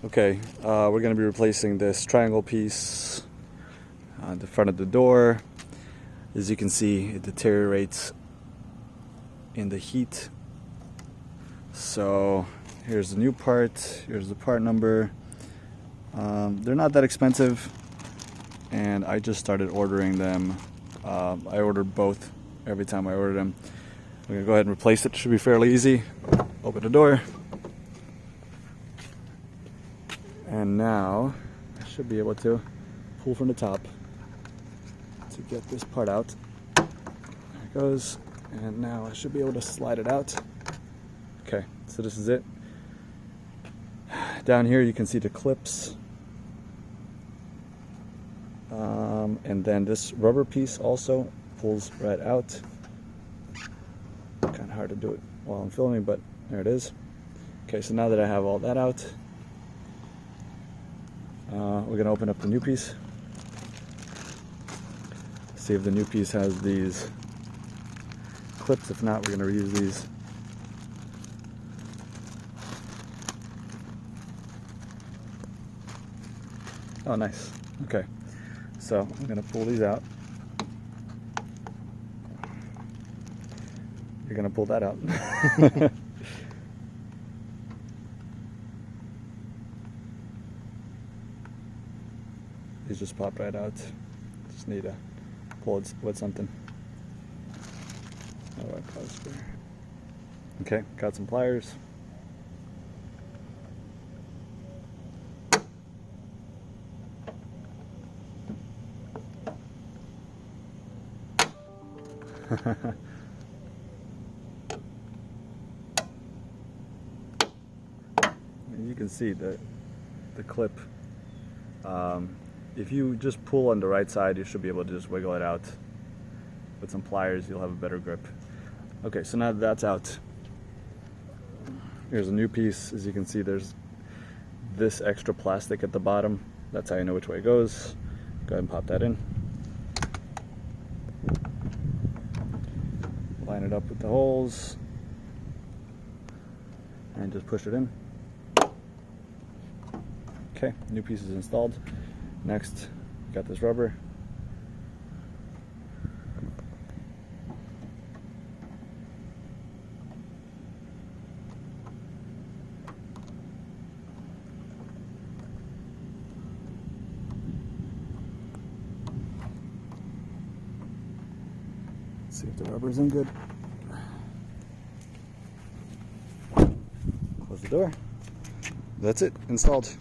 Okay, we're going to be replacing this triangle piece on the front of the door. As you can see, it deteriorates in the heat. So here's the new part, here's the part number. They're not that expensive, and I just started ordering them. I ordered both every time I ordered them. We're going to go ahead and replace it. Should be fairly easy. Open the door. And now I should be able to pull from the top to get this part out. There it goes. And now I should be able to slide it out. Okay, so this is it. Down here you can see the clips. And then this rubber piece also pulls right out. Kind of hard to do it while I'm filming, but there it is. Okay, so now that I have all that out, we're going to open up the new piece. See if the new piece has these clips. If not, we're going to reuse these. Oh, nice. Okay, so I'm going to pull these out. You're going to pull that out. These just pop right out. Just need to pull it with something. Okay, got some pliers. You can see the clip. If you just pull on the right side, you should be able to just wiggle it out. With some pliers, you'll have a better grip. Okay, so now that that's out, here's a new piece. As you can see, there's this extra plastic at the bottom. That's how you know which way it goes. Go ahead and pop that in. Line it up with the holes. And just push it in. Okay, new piece is installed. Next, got this rubber. Let's see if the rubber's in good. Close the door. That's it, installed.